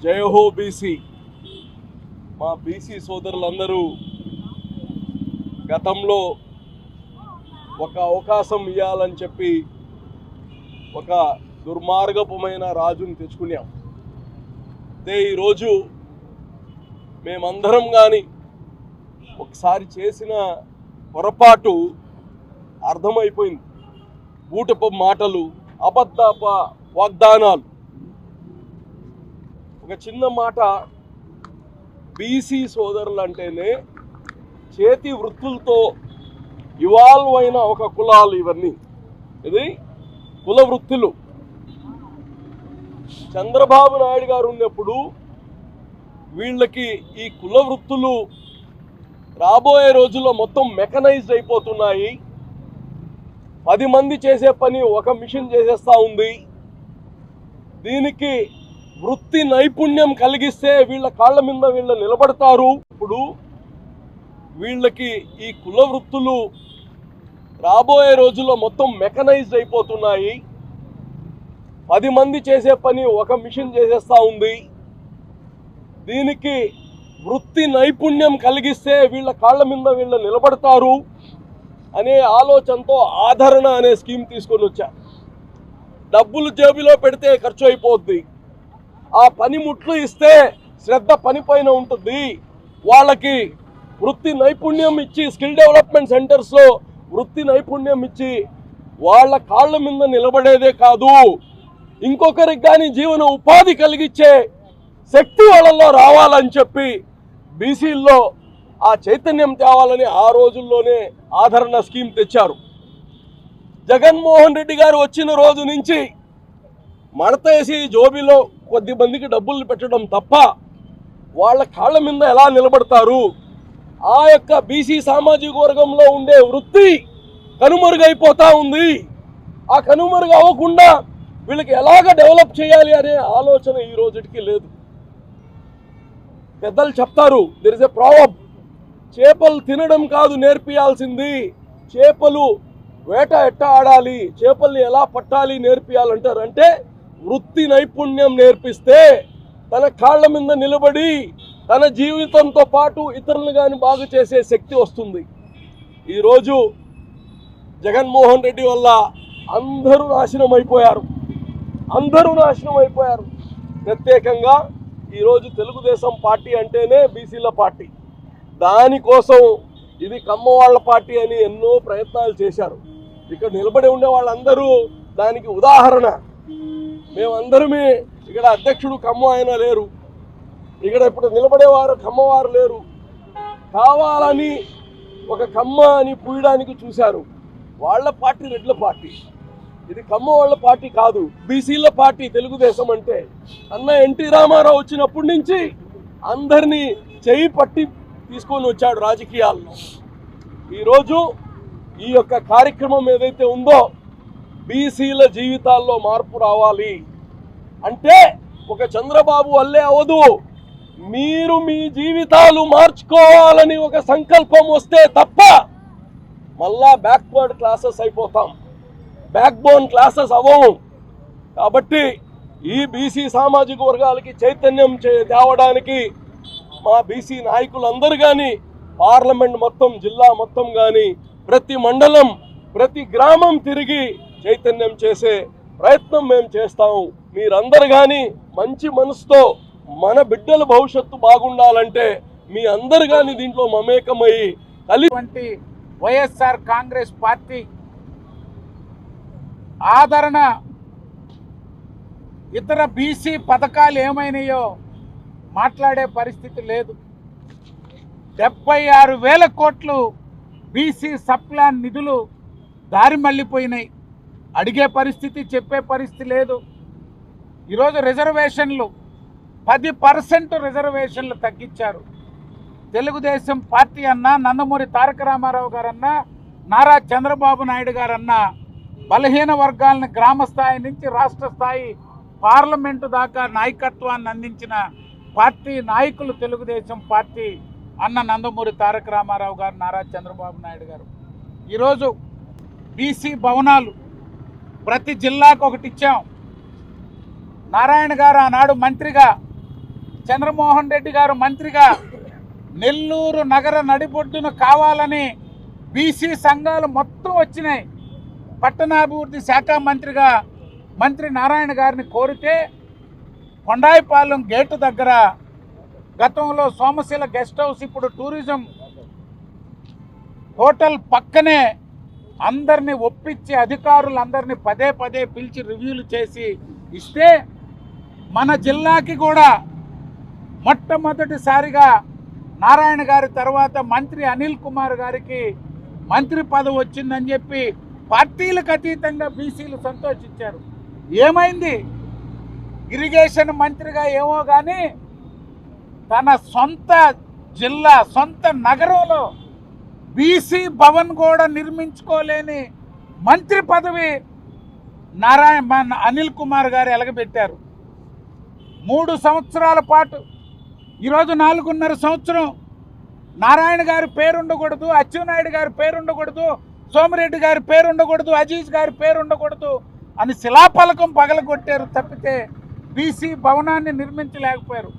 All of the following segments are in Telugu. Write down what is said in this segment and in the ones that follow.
జై హో బీసీ. మా బీసీ సోదరులందరూ గతంలో ఒక అవకాశం ఇవ్వాలని చెప్పి ఒక దుర్మార్గపుమైన రాజుని తెచ్చుకున్నాం. అదే ఈరోజు మేమందరం కానీ ఒకసారి చేసిన పొరపాటు అర్థమైపోయింది. బూటపు మాటలు, అబద్ధ వాగ్దానాలు. ఒక చిన్న మాట, బీసీ సోదరులు అంటేనే చేతి వృత్తులతో ఇవాల్వ్ అయిన ఒక కులాలు ఇవన్నీ. ఇది కుల వృత్తులు. చంద్రబాబు నాయుడు గారు ఉన్నప్పుడు వీళ్ళకి ఈ కుల వృత్తులు రాబోయే రోజుల్లో మొత్తం మెకనైజ్డ్ అయిపోతున్నాయి. 10 మంది చేసే పని ఒక మిషన్ చేసేస్తూ ఉంది. దీనికి వృత్తి నైపుణ్యం కలిగిస్తే వీళ్ళ కాళ్ళ మీద వీళ్ళు నిలబడతారు. ఇప్పుడు వీళ్ళకి ఈ కుల వృత్తులు రాబోయే రోజుల్లో మొత్తం మెకనైజ్డ్ అయిపోతున్నాయి. 10 మంది చేసే పని ఒక మిషన్ చేసేస్తూ ఉంది. దీనికి వృత్తి నైపుణ్యం కలిగిస్తే వీళ్ళ కాళ్ళ మీద వీళ్ళు నిలబడతారు అనే ఆలోచనతో ఆదరణ అనే స్కీమ్ తీసుకొని వచ్చారు. డబ్బులు జేబులో పెడితే ఖర్చు అయిపోద్ది. ఆ పనిముట్లు ఇస్తే శ్రద్ధ పనిపైన ఉంటుంది. వాళ్ళకి వృత్తి నైపుణ్యం ఇచ్చి స్కిల్ డెవలప్మెంట్ సెంటర్స్లో వృత్తి నైపుణ్యం ఇచ్చి వాళ్ళ కాళ్ళ మీద నిలబడేదే కాదు, ఇంకొకరికి కానీ జీవన ఉపాధి కలిగించే శక్తి వాళ్ళల్లో రావాలని చెప్పి బీసీల్లో ఆ చైతన్యం తేవాలని ఆ రోజుల్లోనే ఆదరణ స్కీమ్ తెచ్చారు. జగన్మోహన్ రెడ్డి గారు వచ్చిన రోజు నుంచి మడతేసి జోబీలో కొద్ది మందికి డబ్బులు పెట్టడం తప్ప వాళ్ళ కాళ్ళ మీద ఎలా నిలబడతారు? ఆ యొక్క బీసీ సామాజిక వర్గంలో ఉండే వృత్తి కనుమరుగైపోతా ఉంది. ఆ కనుమరుగు అవ్వకుండా వీళ్ళకి ఎలాగ డెవలప్ చేయాలి అనే ఆలోచన ఈ రోజుకి లేదు. పెద్దలు చెప్తారు, దెర్ ఇస్ ఎ ప్రావర్బ్, చేపలు తినడం కాదు నేర్పియాల్సింది, చేపలు వేట ఎట్టా ఆడాలి, చేపల్ని ఎలా పట్టాలి నేర్పియాలంటారు. అంటే వృత్తి నైపుణ్యం నేర్పిస్తే తన కాళ్ళ మీద నిలబడి తన జీవితంతో పాటు ఇతరులను కానీ బాగు చేసే శక్తి వస్తుంది. ఈరోజు జగన్మోహన్ రెడ్డి వల్ల అందరూ నాశనం అయిపోయారు. ప్రత్యేకంగా ఈరోజు తెలుగుదేశం పార్టీ అంటేనే బీసీల పార్టీ. దానికోసం ఇది కమ్మవాళ్ల పార్టీ అని ఎన్నో ప్రయత్నాలు చేశారు. ఇక్కడ నిలబడి ఉండే వాళ్ళందరూ దానికి ఉదాహరణ. మేమందరమే ఇక్కడ అధ్యక్షుడు కమ్మ ఆయన లేరు, ఇక్కడ ఇప్పుడు నిలబడేవారు కమ్మవారు లేరు. కావాలని ఒక కమ్మ అని పూయడానికి చూశారు. వాళ్ళ పార్టీ రెడ్ల పార్టీ, ఇది కమ్మ వాళ్ళ పార్టీ కాదు, బీసీల పార్టీ తెలుగుదేశం అంటే. అన్న ఎన్టీ రామారావు వచ్చినప్పటి నుంచి అందరినీ చేయి పట్టి తీసుకొని వచ్చాడు రాజకీయాల్లో. ఈరోజు ఈ యొక్క కార్యక్రమం ఏదైతే ఉందో, బీసీల జీవితాల్లో మార్పు రావాలి అంటే ఒక చంద్రబాబు వల్లే అవదు. మీరు మీ జీవితాలు మార్చుకోవాలని ఒక సంకల్పం వస్తే తప్ప మళ్ళా బ్యాక్వర్డ్ క్లాసెస్ అయిపోతాం, బ్యాక్ బోన్ క్లాసెస్ అవ్వము. కాబట్టి ఈ బీసీ సామాజిక వర్గాలకి చైతన్యం తేవడానికి మా బీసీ నాయకులందరూ కానీ, పార్లమెంట్ మొత్తం, జిల్లా మొత్తం కానీ, ప్రతి మండలం, ప్రతి గ్రామం తిరిగి చైతన్యం చేసే ప్రయత్నం మేము చేస్తాము. మీరందరూ కానీ మంచి మనసుతో మన బిడ్డల భవిష్యత్తు బాగుండాలంటే మీ అందరు కానీ దీంట్లో మమేకమై కలిసి వైఎస్ఆర్ కాంగ్రెస్ పార్టీ ఆదరణ, ఇతర బీసీ పథకాలు ఏమైనాయో మాట్లాడే పరిస్థితి లేదు. 76,000 కోట్లు బీసీ సప్లాన్ నిధులు దారి మళ్ళీపోయినాయి. అడిగే పరిస్థితి, చెప్పే పరిస్థితి లేదు. ఈరోజు రిజర్వేషన్లు 10% రిజర్వేషన్లు తగ్గించారు. తెలుగుదేశం పార్టీ అన్నా, నందమూరి తారక రామారావు గారన్నా, నారా చంద్రబాబు నాయుడు గారన్నా బలహీన వర్గాలను గ్రామ స్థాయి నుంచి రాష్ట్ర స్థాయి పార్లమెంటు దాకా నాయకత్వాన్ని అందించిన పార్టీ నాయకులు తెలుగుదేశం పార్టీ అన్న నందమూరి తారక రామారావు గారు, నారా చంద్రబాబు నాయుడు గారు. ఈరోజు బీసీ భవనాలు ప్రతి జిల్లాకు ఒకటి ఇచ్చాం. నారాయణ గారు ఆనాడు మంత్రిగా చంద్రమోహన్ రెడ్డి గారు మంత్రిగా నెల్లూరు నగర నడిబొడ్డున కావాలని బీసీ సంఘాలు మొత్తం వచ్చినాయి. పట్టణాభివృద్ధి శాఖ మంత్రిగా మంత్రి నారాయణ గారిని కోరితే కొండాయిపాలెం గేటు దగ్గర గతంలో సోమశిల గెస్ట్ హౌస్, ఇప్పుడు టూరిజం హోటల్ పక్కనే అందరినీ ఒప్పించి అధికారులందరినీ పదే పదే పిలిచి రివ్యూలు చేసి ఇస్తే మన జిల్లాకి కూడా మొట్టమొదటిసారిగా నారాయణ గారి తర్వాత మంత్రి అనిల్ కుమార్ గారికి మంత్రి పదవి వచ్చిందని చెప్పి పార్టీలకు అతీతంగా బీసీలు సంతోషించారు. ఏమైంది? ఇరిగేషన్ మంత్రిగా ఏమో కానీ తన సొంత జిల్లా, సొంత నగరంలో బీసీ భవన్ కూడా నిర్మించుకోలేని మంత్రి పదవి అనిల్ కుమార్ గారు ఎలగబెట్టారు. 3 సంవత్సరాల పాటు, ఈరోజు 4.5 సంవత్సరం నారాయణ గారి పేరు ఉండకూడదు, అచ్చెన్నాయుడు గారి పేరు ఉండకూడదు, సోమిరెడ్డి గారి పేరు ఉండకూడదు, అజీజ్ గారి పేరు ఉండకూడదు అని శిలాఫలకం పగలగొట్టారు తప్పితే బీసీ భవనాన్ని నిర్మించలేకపోయారు.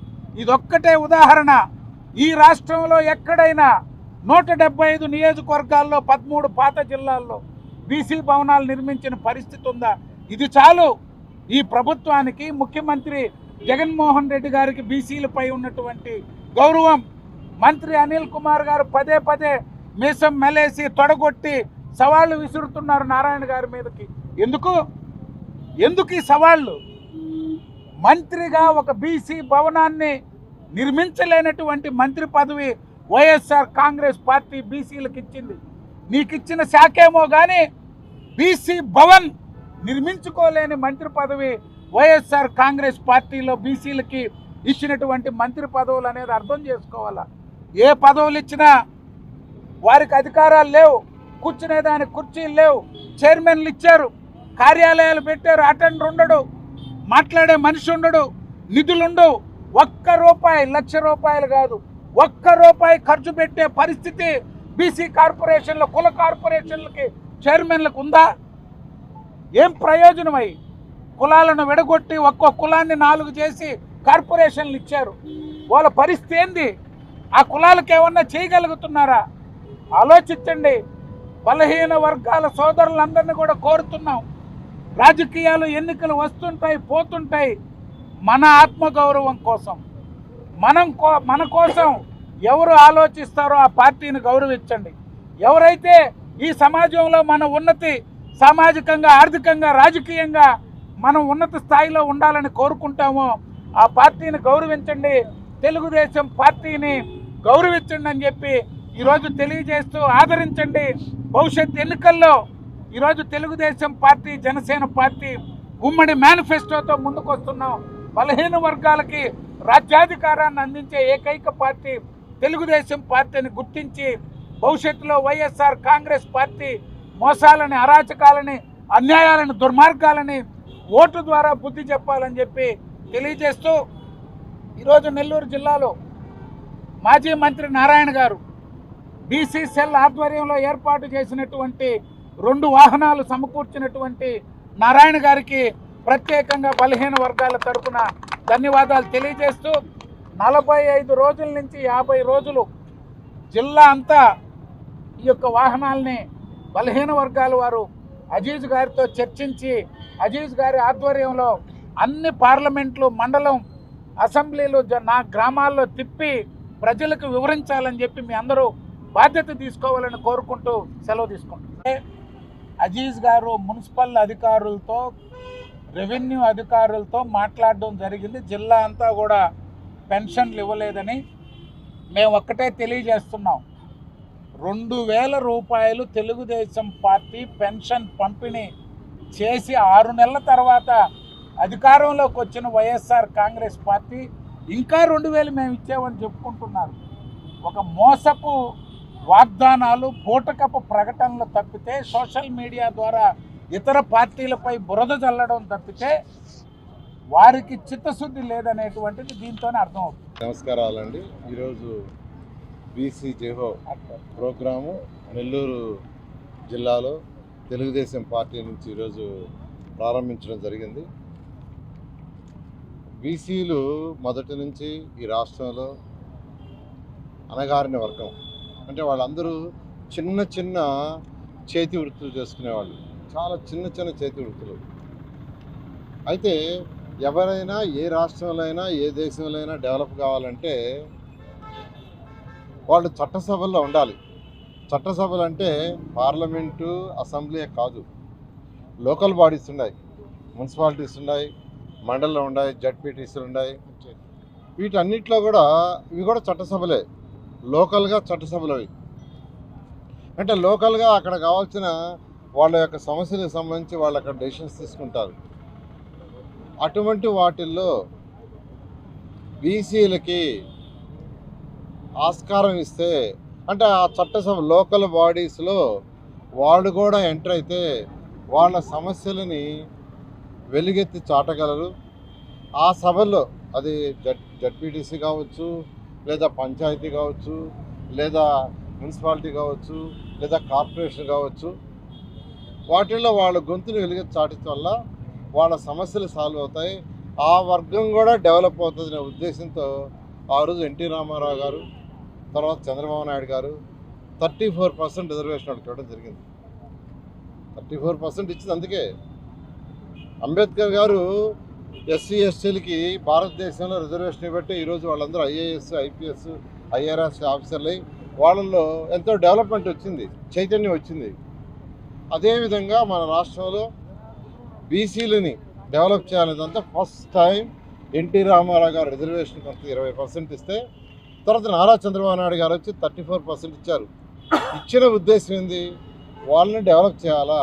ఇదొక్కటే ఉదాహరణ. ఈ రాష్ట్రంలో ఎక్కడైనా 175 నియోజకవర్గాల్లో 13 పాత జిల్లాల్లో బీసీ భవనాలు నిర్మించిన పరిస్థితి ఉందా? ఇది చాలు ఈ ప్రభుత్వానికి, ముఖ్యమంత్రి జగన్మోహన్ రెడ్డి గారికి బీసీలపై ఉన్నటువంటి గౌరవం. మంత్రి అనిల్ కుమార్ గారు పదే పదే మీసం మెలేసి తొడగొట్టి సవాళ్లు విసురుతున్నారు నారాయణ గారి మీదకి. ఎందుకు ఈ సవాళ్ళు? మంత్రిగా ఒక బీసీ భవనాన్ని నిర్మించలేనటువంటి మంత్రి పదవి వైఎస్ఆర్ కాంగ్రెస్ పార్టీ బీసీలకు ఇచ్చింది. నీకు ఇచ్చిన శాఖేమో కానీ బీసీ భవన్ నిర్మించుకోలేని మంత్రి పదవి వైఎస్ఆర్ కాంగ్రెస్ పార్టీలో బీసీలకి ఇచ్చినటువంటి మంత్రి పదవులు అనేది అర్థం చేసుకోవాలా. ఏ పదవులు ఇచ్చినా వారికి అధికారాలు లేవు, కూర్చునేదానికి కుర్చీలు లేవు, చైర్మన్లు ఇచ్చారు, కార్యాలయాలు పెట్టారు, అటెండర్ ఉండడు, మాట్లాడే మనిషి ఉండడు, నిధులుండవు. 1 రూపాయి, 1,00,000 రూపాయలు కాదు, 1 రూపాయి ఖర్చు పెట్టే పరిస్థితి బీసీ కార్పొరేషన్ల, కుల కార్పొరేషన్లకి, చైర్మన్లకు ఉందా? ఏం ప్రయోజనమై కులాలను విడగొట్టి ఒక్కో కులాన్ని 4 చేసి కార్పొరేషన్లు ఇచ్చారు. వాళ్ళ పరిస్థితి ఏంది? ఆ కులాలకు ఏమన్నా చేయగలుగుతున్నారా? ఆలోచించండి. బలహీన వర్గాల సోదరులందరినీ కూడా కోరుతున్నాం. రాజకీయాలు, ఎన్నికలు వస్తుంటాయి, పోతుంటాయి. మన ఆత్మగౌరవం కోసం, మన కోసం ఎవరు ఆలోచిస్తారో ఆ పార్టీని గౌరవించండి. ఎవరైతే ఈ సమాజంలో మన ఉన్నతి, సామాజికంగా, ఆర్థికంగా, రాజకీయంగా మనం ఉన్నత స్థాయిలో ఉండాలని కోరుకుంటామో ఆ పార్టీని గౌరవించండి. తెలుగుదేశం పార్టీని గౌరవించండి అని చెప్పి ఈరోజు తెలియజేస్తూ ఆదరించండి. భవిష్యత్ ఎన్నికల్లో ఈరోజు తెలుగుదేశం పార్టీ, జనసేన పార్టీ ఉమ్మడి మేనిఫెస్టోతో ముందుకు వస్తున్నాం. బలహీన వర్గాలకి రాజ్యాధికారాన్ని అందించే ఏకైక పార్టీ తెలుగుదేశం పార్టీని గుర్తించి భవిష్యత్తులో వైఎస్ఆర్ కాంగ్రెస్ పార్టీ మోసాలని, అరాచకాలని, అన్యాయాలను, దుర్మార్గాలని ఓటు ద్వారా బుద్ధి చెప్పాలని చెప్పి తెలియజేస్తూ ఈరోజు నెల్లూరు జిల్లాలో మాజీ మంత్రి నారాయణ గారు బీసీ సెల్ ఆధ్వర్యంలో ఏర్పాటు చేసినటువంటి 2 వాహనాలు సమకూర్చినటువంటి నారాయణ గారికి ప్రత్యేకంగా బలహీన వర్గాల తరఫున ధన్యవాదాలు తెలియజేస్తూ 45 రోజుల నుంచి 50 రోజులు జిల్లా అంతా ఈ యొక్క వాహనాలని బలహీన వర్గాల వారు అజీజ్ గారితో చర్చించి అజీజ్ గారి ఆధ్వర్యంలో అన్ని పార్లమెంట్లు, మండలం, అసెంబ్లీలు, నా గ్రామాల్లో తిప్పి ప్రజలకు వివరించాలని చెప్పి మీ అందరూ బాధ్యత తీసుకోవాలని కోరుకుంటూ సెలవు తీసుకుంటున్నాను. అజీజ్ గారు మున్సిపల్ అధికారులతో, రెవెన్యూ అధికారులతో మాట్లాడడం జరిగింది. జిల్లా అంతా కూడా పెన్షన్లు ఇవ్వలేదని. మేము ఒక్కటే తెలియజేస్తున్నాం, 2,000 రూపాయలు తెలుగుదేశం పార్టీ పెన్షన్ పంపిణీ చేసి 6 నెలల తర్వాత అధికారంలోకి వచ్చిన వైఎస్ఆర్ కాంగ్రెస్ పార్టీ ఇంకా 2,000 మేము ఇచ్చామని చెప్పుకుంటున్నారు. ఒక మోసపు వాగ్దానాలు, బూటకపు ప్రకటనలు తప్పితే, సోషల్ మీడియా ద్వారా ఇతర పార్టీలపై బురద చల్లడం తప్పితే వారికి చిత్తశుద్ధి లేదనేటువంటిది దీంతోనే అర్థమవుతుంది. నమస్కారాలండి. ఈరోజు బీసీ జేహో ప్రోగ్రాము నెల్లూరు జిల్లాలో తెలుగుదేశం పార్టీ నుంచి ఈరోజు ప్రారంభించడం జరిగింది. బీసీలు మొదటి నుంచి ఈ రాష్ట్రంలో అణగారిన వర్గం. అంటే వాళ్ళందరూ చిన్న చిన్న చేతి వృత్తులు చేసుకునేవాళ్ళు, చాలా చిన్న చిన్న చేతి వృత్తులు. అయితే ఎవరైనా ఏ రాష్ట్రంలో అయినా ఏ దేశంలో అయినా డెవలప్ కావాలంటే వాళ్ళు చట్టసభల్లో ఉండాలి. చట్టసభలు అంటే పార్లమెంటు, అసెంబ్లీ కాదు, లోకల్ బాడీస్ ఉన్నాయి, మున్సిపాలిటీస్ ఉన్నాయి, మండలం ఉన్నాయి, జడ్పీటీసీలు ఉన్నాయి. వీటన్నిటిలో కూడా ఇవి కూడా చట్టసభలే, లోకల్గా చట్టసభలు అవి. అంటే లోకల్గా అక్కడ కావాల్సిన వాళ్ళ యొక్క సమస్యలకు సంబంధించి వాళ్ళు అక్కడ డెసిషన్స్ తీసుకుంటారు. అటువంటి వాటిల్లో బీసీలకి ఆస్కారం ఇస్తే, అంటే ఆ చట్టసభ లోకల్ బాడీస్లో వాళ్ళు కూడా ఎంటర్ అయితే వాళ్ళ సమస్యలని వెలుగెత్తి చాటగలరు. ఆ సభల్లో అది జడ్పీటీసీ కావచ్చు, లేదా పంచాయతీ కావచ్చు, లేదా మున్సిపాలిటీ కావచ్చు, లేదా కార్పొరేషన్ కావచ్చు, వాటిల్లో వాళ్ళ గొంతును వెలుగెత్తి చాటించడం వల్ల వాళ్ళ సమస్యలు సాల్వ్ అవుతాయి, ఆ వర్గం కూడా డెవలప్ అవుతుందనే ఉద్దేశంతో ఆ రోజు ఎన్టీ రామారావు గారు, తర్వాత చంద్రబాబు నాయుడు గారు 34% రిజర్వేషన్ వాళ్ళకి ఇవ్వడం జరిగింది. 34% ఇచ్చింది. అందుకే అంబేద్కర్ గారు ఎస్సీ ఎస్టీలకి భారతదేశంలో రిజర్వేషన్ ఇవ్వబట్టి ఈరోజు వాళ్ళందరూ ఐఏఎస్, ఐపీఎస్, ఐఆర్ఎస్ ఆఫీసర్లు అయ్యి వాళ్ళల్లో ఎంతో డెవలప్మెంట్ వచ్చింది, చైతన్యం వచ్చింది. అదేవిధంగా మన రాష్ట్రంలో బీసీలని డెవలప్ చేయాలనేదంతా first time NT Rama Rao garu reservation కొంత 20% ఇస్తే, తర్వాత నారా చంద్రబాబు నాయుడు గారు వచ్చి 34% ఇచ్చారు. ఇచ్చిన ఉద్దేశం ఏంది? వాళ్ళని డెవలప్ చేయాలా.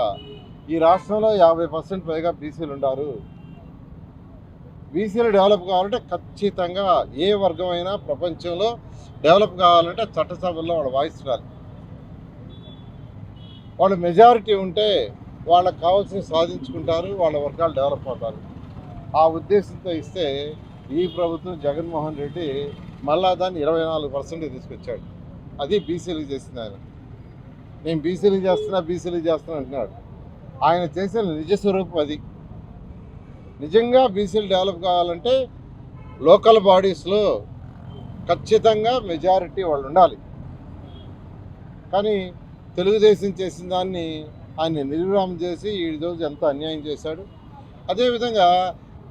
ఈ రాష్ట్రంలో 50% పైగా బీసీలు ఉన్నారు. బీసీలు డెవలప్ కావాలంటే ఖచ్చితంగా ఏ వర్గమైనా ప్రపంచంలో డెవలప్ కావాలంటే చట్టసభల్లో వాళ్ళ వాయిస్ ఉండాలి. వాళ్ళు మెజారిటీ ఉంటే వాళ్ళకి కావాల్సినవి సాధించుకుంటారు, వాళ్ళ వర్గాలు డెవలప్ అవుతారు. ఆ ఉద్దేశంతో ఇస్తే ఈ ప్రభుత్వం జగన్మోహన్ రెడ్డి మళ్ళా దాన్ని 24% తీసుకొచ్చాడు. అది బీసీలకు చేసింది. ఆయన నేను బీసీలకు చేస్తున్నా అంటున్నాడు. ఆయన చేసిన నిజ స్వరూపం అది. నిజంగా బీసీలు డెవలప్ కావాలంటే లోకల్ బాడీస్లో ఖచ్చితంగా మెజారిటీ వాళ్ళు ఉండాలి. కానీ తెలుగుదేశం చేసిన దాన్ని ఆయన నిర్విరామం చేసి ఈరోజు ఎంతో అన్యాయం చేశాడు. అదేవిధంగా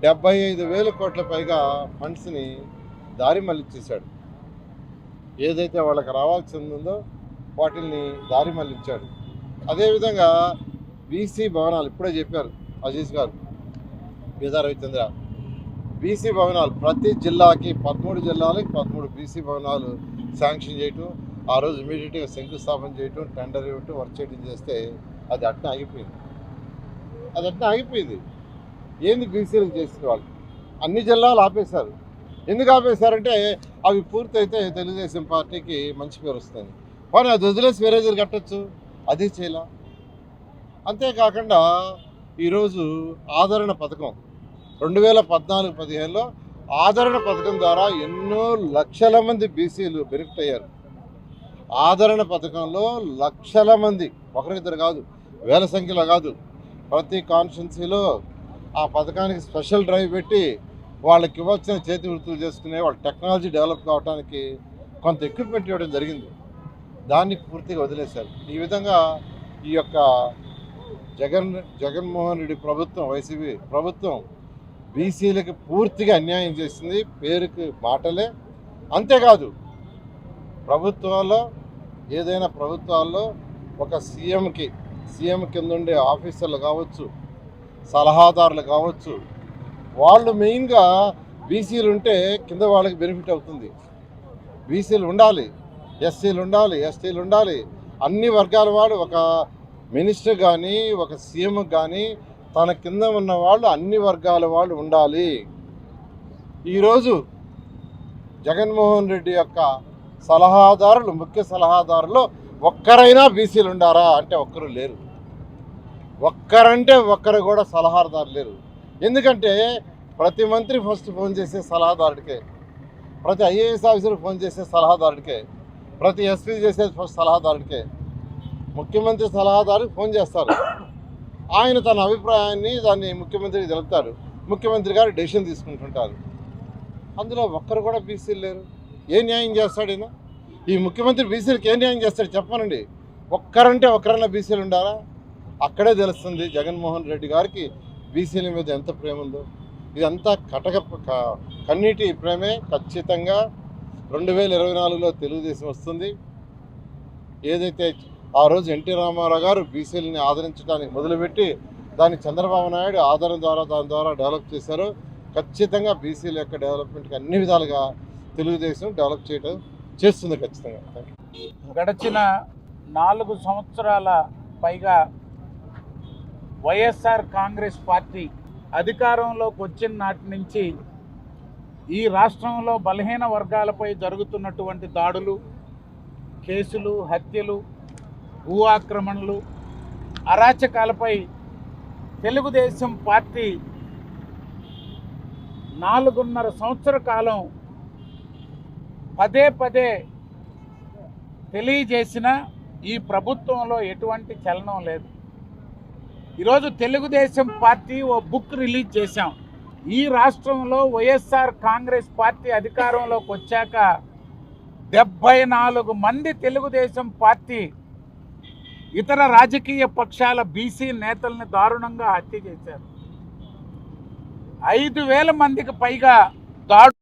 75,000 కోట్ల పైగా ఫండ్స్ని దారి మళ్ళించేశాడు. ఏదైతే వాళ్ళకి రావాల్సింది ఉందో వాటిని దారి మళ్ళించాడు. అదేవిధంగా బీసీ భవనాలు ఇప్పుడే చెప్పారు అజీజ్ గారు, బీదా రవిచంద్ర, బీసీ భవనాలు ప్రతి జిల్లాకి 13 జిల్లాలకి 13 బీసీ భవనాలు శాంక్షన్ చేయటం, ఆ రోజు ఇమీడియట్గా శంకుస్థాపన చేయటం, టెండర్ ఇవ్వటం, వర్క్ చేయడం చేస్తే అది అట్నే ఆగిపోయింది. ఏంది బీసీలకు చేసిన వాళ్ళు? అన్ని జిల్లాలు ఆపేశారు. ఎందుకు ఆపేశారంటే అవి పూర్తయితే తెలుగుదేశం పార్టీకి మంచి పేరు వస్తుంది. కానీ అది వదిలేసి వేరే దగ్గర కట్టచ్చు, అది చేయలా. అంతేకాకుండా ఈరోజు ఆదరణ పథకం 2014-15లో ఆదరణ పథకం ద్వారా ఎన్నో లక్షల మంది బీసీలు బెనిఫిట్ అయ్యారు. ఆదరణ పథకంలో లక్షల మంది, ఒకరిద్దరు కాదు, వేల సంఖ్యలో కాదు, ప్రతి కాన్స్టిట్యున్సీలో ఆ పథకానికి స్పెషల్ డ్రైవ్ పెట్టి వాళ్ళకి ఇవ్వాల్సిన చేతి వృత్తులు చేసుకునే వాళ్ళ టెక్నాలజీ డెవలప్ కావడానికి కొంత ఎక్విప్మెంట్ ఇవ్వడం జరిగింది. దాన్ని పూర్తిగా వదిలేశారు. ఈ విధంగా ఈ యొక్క జగన్మోహన్ రెడ్డి ప్రభుత్వం, వైసీపీ ప్రభుత్వం బీసీలకి పూర్తిగా అన్యాయం చేసింది. పేరుకి మాటలే. అంతేకాదు ప్రభుత్వాల్లో, ఏదైనా ప్రభుత్వాల్లో ఒక సీఎం కింద ఉండే ఆఫీసర్లు కావచ్చు, సలహాదారులు కావచ్చు, వాళ్ళు మెయిన్గా బీసీలు ఉంటే కింద వాళ్ళకి బెనిఫిట్ అవుతుంది. బీసీలు ఉండాలి, ఎస్సీలు ఉండాలి, ఎస్టీలు ఉండాలి, అన్ని వర్గాల వాళ్ళు, ఒక మినిస్టర్ కానీ ఒక సీఎం కానీ తన కింద ఉన్న వాళ్ళు అన్ని వర్గాల వాళ్ళు ఉండాలి. ఈరోజు జగన్మోహన్ రెడ్డి యొక్క సలహాదారులు, ముఖ్య సలహాదారులు ఒక్కరైనా బీసీలు ఉండారా అంటే ఒక్కరు లేరు. ఒక్కరంటే ఒక్కరు కూడా సలహాదారు లేరు. ఎందుకంటే ప్రతి మంత్రి ఫస్ట్ ఫోన్ చేసే సలహాదారుడికే, ప్రతి ఐఏఎస్ ఆఫీసర్ ఫోన్ చేసే సలహాదారుడికే, ప్రతి ఎస్పీ చేసే ఫస్ట్ సలహాదారుడికే, ముఖ్యమంత్రి సలహాదారుకి ఫోన్ చేస్తారు. ఆయన తన అభిప్రాయాన్ని దాన్ని ముఖ్యమంత్రికి తెలుపుతారు. ముఖ్యమంత్రి గారు డెసిషన్ తీసుకుంటుంటారు. అందులో ఒక్కరు కూడా బీసీలు లేరు. ఏ న్యాయం చేస్తాడు ఈయన? ఈ ముఖ్యమంత్రి బీసీలకు ఏ న్యాయం చేస్తాడు చెప్పనండి. ఒక్కరంటే ఒక్కరన్నా బీసీలు ఉండాలా? అక్కడే తెలుస్తుంది జగన్మోహన్ రెడ్డి గారికి బీసీల మీద ఎంత ప్రేమ ఉందో. ఇదంతా కన్నీటి ప్రేమే. ఖచ్చితంగా 2024లో తెలుగుదేశం వస్తుంది. ఏదైతే ఆ రోజు ఎన్టీ రామారావు గారు బీసీలని ఆదరించడానికి మొదలుపెట్టి దాన్ని చంద్రబాబు నాయుడు దాని ద్వారా డెవలప్ చేశారు. ఖచ్చితంగా బీసీల యొక్క డెవలప్మెంట్కి అన్ని విధాలుగా తెలుగుదేశం డెవలప్ చేస్తుంది ఖచ్చితంగా. గడిచిన 4 సంవత్సరాల పైగా వైఎస్ఆర్ కాంగ్రెస్ పార్టీ అధికారంలోకి వచ్చిన నాటి నుంచి ఈ రాష్ట్రంలో బలహీన వర్గాలపై జరుగుతున్నటువంటి దాడులు, కేసులు, హత్యలు, భూ ఆక్రమణలు, అరాచకాలపై తెలుగుదేశం పార్టీ 4.5 సంవత్సర కాలం పదే తెలియజేసిన ఈ ప్రభుత్వంలో ఎటువంటి చలనం లేదు. ఈరోజు తెలుగుదేశం పార్టీ ఓ బుక్ రిలీజ్ చేశాం. ఈ రాష్ట్రంలో వైఎస్ఆర్ కాంగ్రెస్ పార్టీ అధికారంలోకి వచ్చాక 74 మంది తెలుగుదేశం పార్టీ ఇతర రాజకీయ పక్షాల బీసీ నేతల్ని దారుణంగా హత్య చేశారు. 5,000 మందికి పైగా దాడు